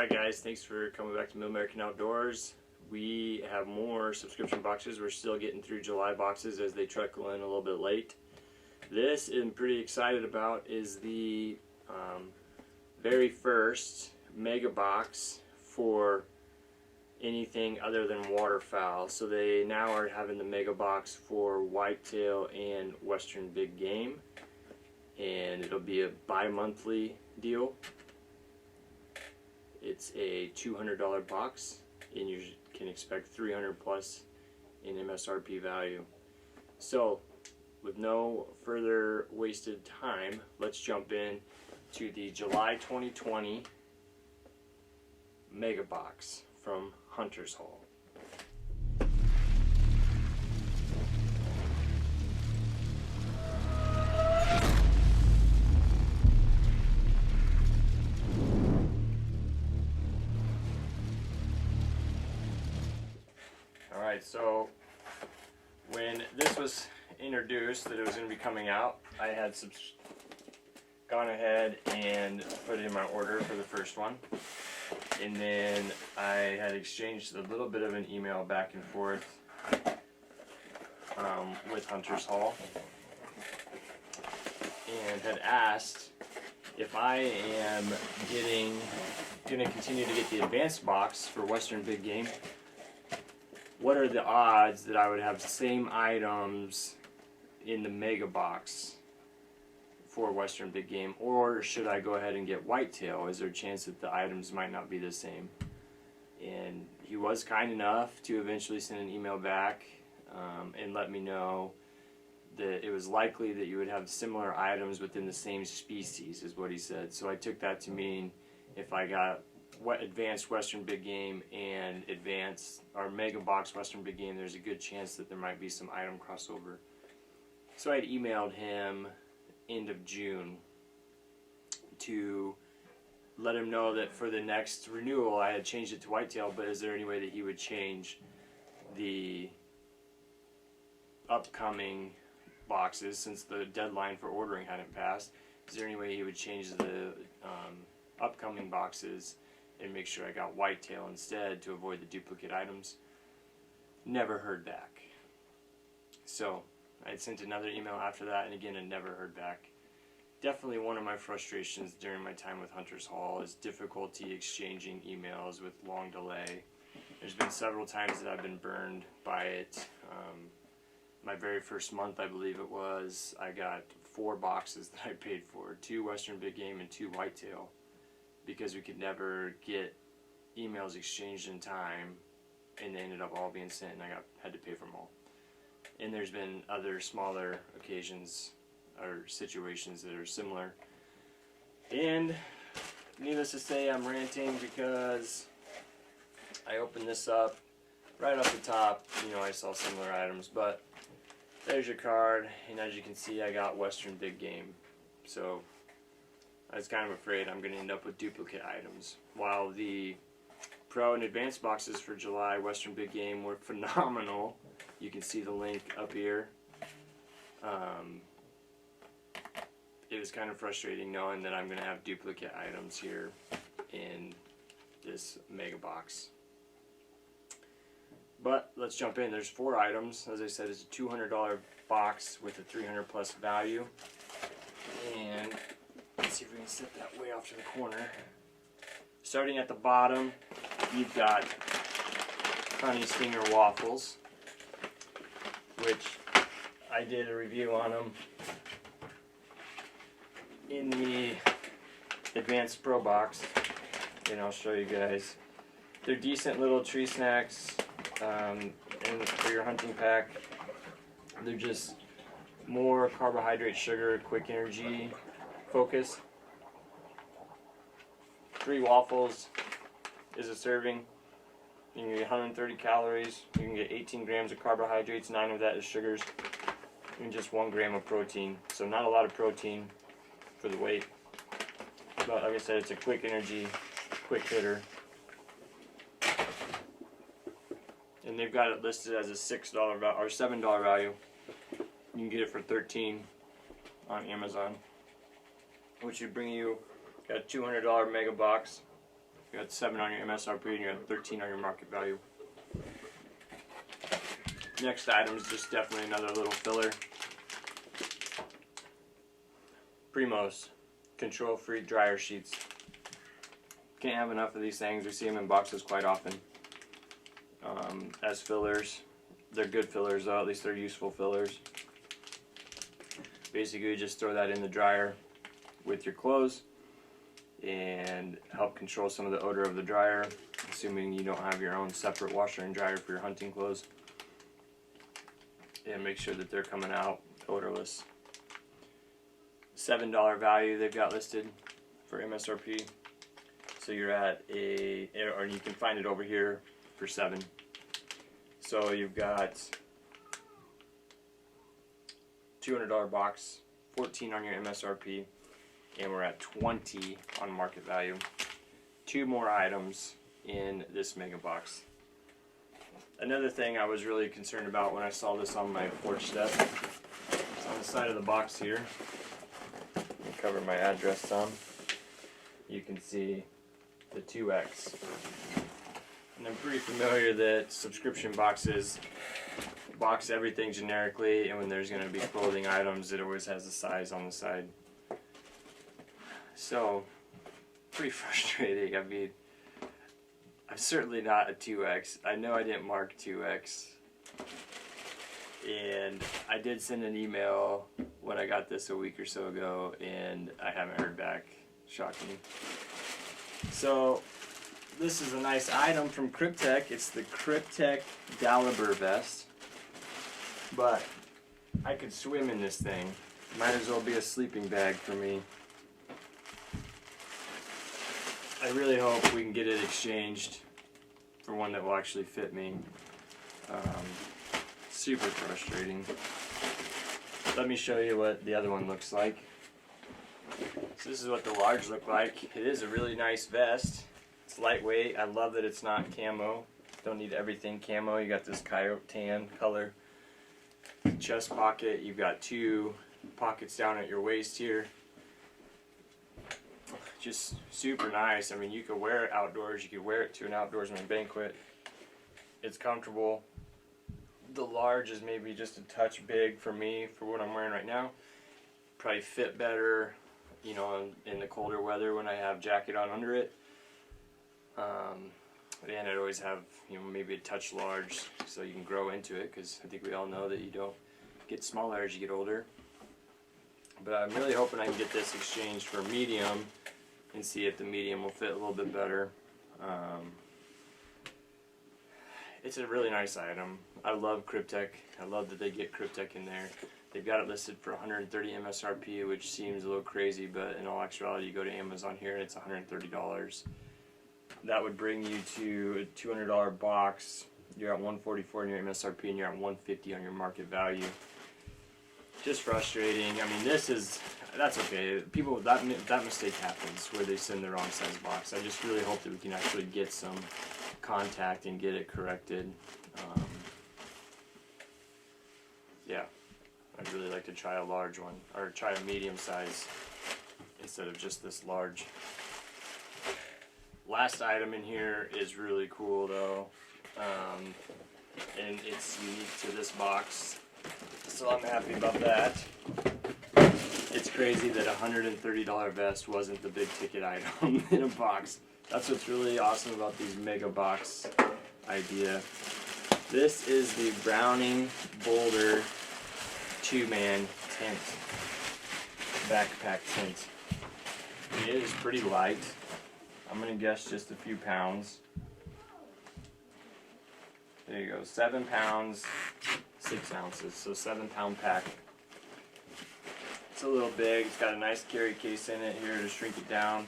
Alright guys, thanks for coming back to Middle American Outdoors. We have more subscription boxes. We're still getting through July boxes as they trickle in a little bit late. This I'm pretty excited about is the very first mega box for anything other than waterfowl. So they now are having the mega box for whitetail and western big game, and it'll be a bi-monthly deal. It's a $200 box, and you can expect 300 plus in MSRP value. So with no further wasted time, let's jump in to the July 2020 mega box from Hunter's Hall. Alright, so when this was introduced that it was going to be coming out, I had gone ahead and put in my order for the first one, and then I had exchanged a little bit of an email back and forth with Hunter's Hall, and had asked if I am going to continue to get the advanced box for western big game. What are the odds that I would have the same items in the mega box for western big game, or should I go ahead and get whitetail? Is there a chance that the items might not be the same? And he was kind enough to eventually send an email back and let me know that it was likely that you would have similar items within the same species, is what he said. So I took that to mean if I got advanced western big game and advanced or mega box western big game, there's a good chance that there might be some item crossover. So I had emailed him end of June to let him know that for the next renewal I had changed it to whitetail, but is there any way that he would change the upcoming boxes since the deadline for ordering hadn't passed? Is there any way he would change the upcoming boxes and make sure I got whitetail instead to avoid the duplicate items? Never heard back. So I had sent another email after that, and again I never heard back. Definitely one of my frustrations during my time with Hunter's Hall is difficulty exchanging emails with long delay. There's been several times that I've been burned by it. My very first month, I believe it was, I got 4 boxes that I paid for, 2 western big game and 2 whitetail, because we could never get emails exchanged in time, and they ended up all being sent, and I had to pay for them all. And there's been other smaller occasions or situations that are similar. And needless to say, I'm ranting because I opened this up right off the top. You know, I saw similar items, but there's your card, and as you can see, I got western big game. So I was kind of afraid I'm going to end up with duplicate items. While the Pro and Advanced boxes for July western big game were phenomenal, you can see the link up here. It was kind of frustrating knowing that I'm going to have duplicate items here in this mega box. But let's jump in. There's 4 items. As I said, it's a $200 box with a 300 plus value. And let's see if we can set that way off to the corner. Starting at the bottom, you've got Honey Stinger waffles, which I did a review on them in the Advanced Pro box, and I'll show you guys. They're decent little tree snacks and for your hunting pack. They're just more carbohydrate, sugar, quick energy focus. 3 waffles is a serving. You can get 130 calories. You can get 18 grams of carbohydrates, 9 of that is sugars, and just 1 gram of protein. So not a lot of protein for the weight. But like I said, it's a quick energy, quick hitter. And they've got it listed as a $6 or $7 value. You can get it for $13 on Amazon, which would bring you got a $200 mega box You're at 7 on your MSRP and you're at 13 on your market value. Next item is just definitely another little filler. Primos control-free dryer sheets. Can't have enough of these things. We see them in boxes quite often as fillers. They're good fillers though, at least they're useful fillers. Basically you just throw that in the dryer with your clothes and help control some of the odor of the dryer, assuming you don't have your own separate washer and dryer for your hunting clothes. And make sure that they're coming out odorless. $7 value they've got listed for MSRP. So you're at or you can find it over here for $7. So you've got $200 box, 14 on your MSRP, and we're at 20 on market value. 2 more items in this mega box. Another thing I was really concerned about when I saw this on my porch step, it's on the side of the box here. Let me cover my address some. You can see the 2X. And I'm pretty familiar that subscription boxes box everything generically, and when there's going to be clothing items, it always has a size on the side. So, pretty frustrating. I mean, I'm certainly not a 2X. I know I didn't mark 2X. And I did send an email when I got this a week or so ago, and I haven't heard back. Shocking. So, this is a nice item from Kryptek. It's the Kryptek Dalibur vest. But I could swim in this thing. Might as well be a sleeping bag for me. I really hope we can get it exchanged for one that will actually fit me. Super frustrating. Let me show you what the other one looks like. So this is what the large look like. It is a really nice vest. It's lightweight. I love that it's not camo. Don't need everything camo. You got this coyote tan color. Chest pocket. You've got 2 pockets down at your waist here. Just super nice. I mean, you could wear it outdoors. You could wear it to an outdoorsman banquet. It's comfortable. The large is maybe just a touch big for me for what I'm wearing right now. Probably fit better, you know, in the colder weather when I have jacket on under it. And I'd always have, you know, maybe a touch large so you can grow into it, because I think we all know that you don't get smaller as you get older. But I'm really hoping I can get this exchanged for medium and see if the medium will fit a little bit better. It's a really nice item. I love Kryptek. I love that they get Kryptek in there. They've got it listed for 130 MSRP, which seems a little crazy, but in all actuality, you go to Amazon here and it's $130. That would bring you to a $200 box. You're at 144 on your MSRP and you're at 150 on your market value. Just frustrating. I mean, that's okay. People, that mistake happens where they send the wrong size box. I just really hope that we can actually get some contact and get it corrected. Yeah, I'd really like to try a large one, or try a medium size instead of just this large. Last item in here is really cool though, and it's unique to this box, so I'm happy about that. It's crazy that a $130 vest wasn't the big ticket item in a box. That's what's really awesome about these mega box idea. This is the Browning Boulder 2-man tent, backpack tent. It is pretty light. I'm gonna guess just a few pounds. There you go, 7 pounds, 6 ounces, so 7-pound pack. It's a little big. It's got a nice carry case in it here to shrink it down.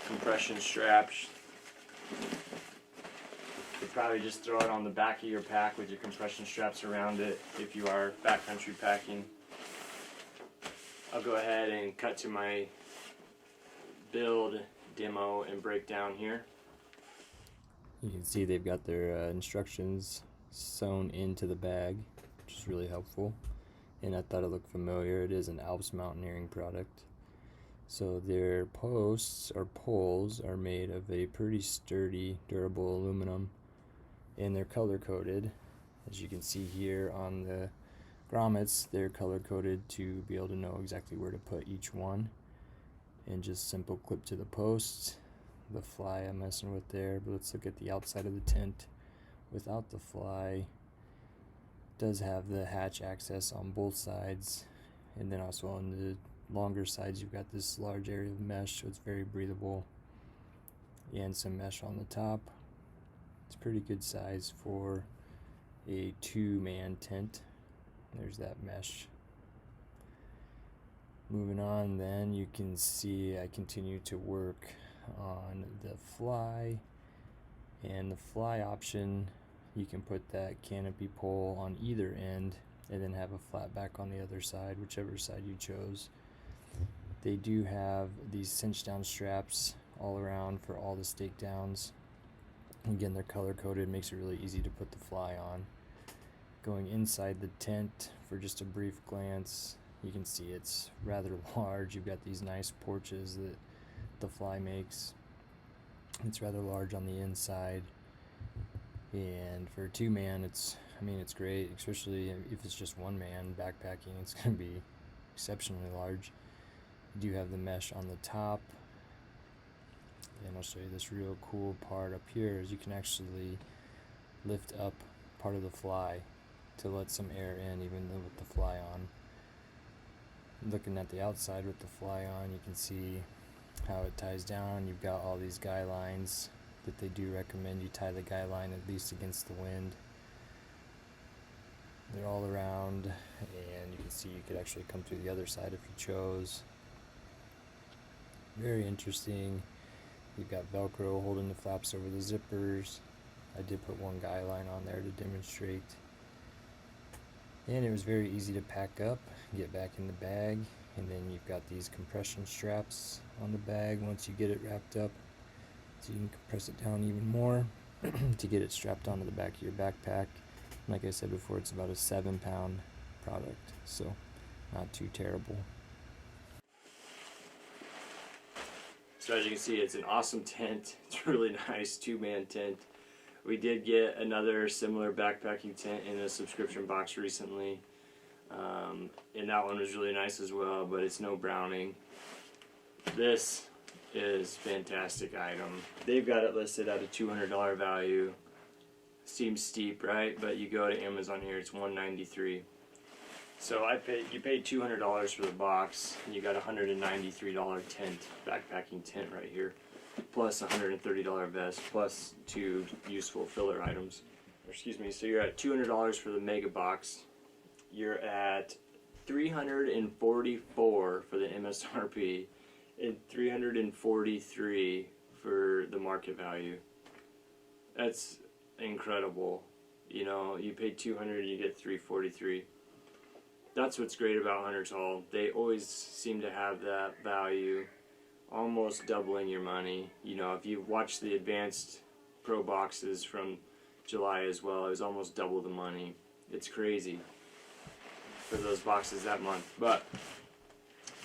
Compression straps. You'd probably just throw it on the back of your pack with your compression straps around it if you are backcountry packing. I'll go ahead and cut to my build demo and breakdown here. You can see they've got their instructions sewn into the bag, which is really helpful. And I thought it looked familiar. It is an Alps mountaineering product. So their posts or poles are made of a pretty sturdy, durable aluminum, and they're color coded. As you can see here on the grommets, they're color coded to be able to know exactly where to put each one. And just simple clip to the posts. The fly I'm messing with there, but let's look at the outside of the tent. Without the fly, it does have the hatch access on both sides, and then also on the longer sides you've got this large area of mesh, so it's very breathable, and some mesh on the top. It's pretty good size for a 2-man tent. There's that mesh. Moving on, then you can see I continue to work on the fly, and the fly option, you can put that canopy pole on either end and then have a flat back on the other side, whichever side you chose. They do have these cinch down straps all around for all the stake downs. Again, they're color coded, makes it really easy to put the fly on. Going inside the tent for just a brief glance, you can see it's rather large. You've got these nice porches that the fly makes. It's rather large on the inside, and for a 2-man, it's great, especially if it's just 1 man backpacking. It's going to be exceptionally large. You do have the mesh on the top, and I'll show you this real cool part up here is you can actually lift up part of the fly to let some air in even though with the fly on. Looking at the outside with the fly on, you can see how it ties down. You've got all these guy lines that they do recommend you tie the guy line at least against the wind. They're all around, and you can see you could actually come through the other side if you chose. Very interesting. You've got Velcro holding the flaps over the zippers. I did put 1 guy line on there to demonstrate. And it was very easy to pack up, get back in the bag, and then you've got these compression straps on the bag once you get it wrapped up. So you can compress it down even more to get it strapped onto the back of your backpack. Like I said before, it's about a 7-pound product, so not too terrible. So as you can see, it's an awesome tent. It's a really nice 2-man tent. We did get another similar backpacking tent in a subscription box recently, and that one was really nice as well, but it's no Browning. This is a fantastic item. They've got it listed at a $200 value. Seems steep, right? But you go to Amazon here, it's $193. So you paid $200 for the box, and you got a $193 tent, backpacking tent right here, plus a $130 vest, plus 2 useful filler items. So you're at $200 for the megabox. You're at $344 for the MSRP, and $343 for the market value. That's incredible. You know, you pay $200, you get $343. That's what's great about Hunter's Hall. They always seem to have that value, almost doubling your money. You know, if you watch the Advanced Pro boxes from July as well, it was almost double the money. It's crazy for those boxes that month. But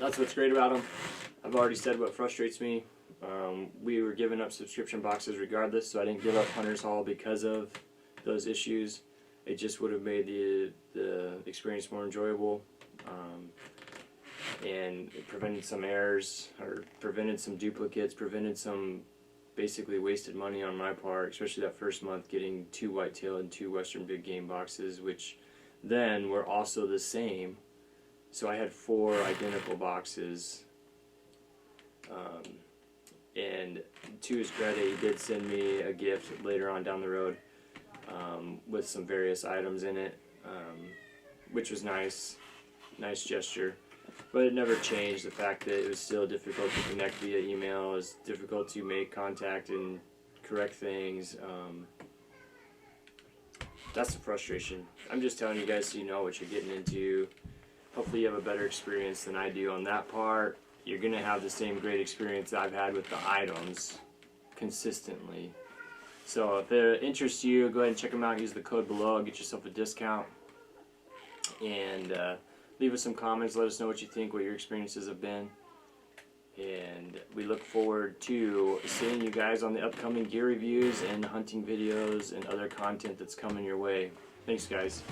that's what's great about them. I've already said what frustrates me. We were giving up subscription boxes regardless, so I didn't give up Hunter's Hall because of those issues. It just would have made the experience more enjoyable, and it prevented some errors, or prevented some duplicates, prevented some basically wasted money on my part, especially that first month getting 2 whitetail and 2 Western big game boxes, which then were also the same. So I had 4 identical boxes, and to his credit, he did send me a gift later on down the road with some various items in it, which was nice gesture. But it never changed the fact that it was still difficult to connect via email. It was difficult to make contact and correct things. That's the frustration. I'm just telling you guys so you know what you're getting into. Hopefully you have a better experience than I do on that part. You're going to have the same great experience I've had with the items consistently. So if it interests you, go ahead and check them out. Use the code below. Get yourself a discount. And leave us some comments. Let us know what you think, what your experiences have been. And we look forward to seeing you guys on the upcoming gear reviews and hunting videos and other content that's coming your way. Thanks, guys.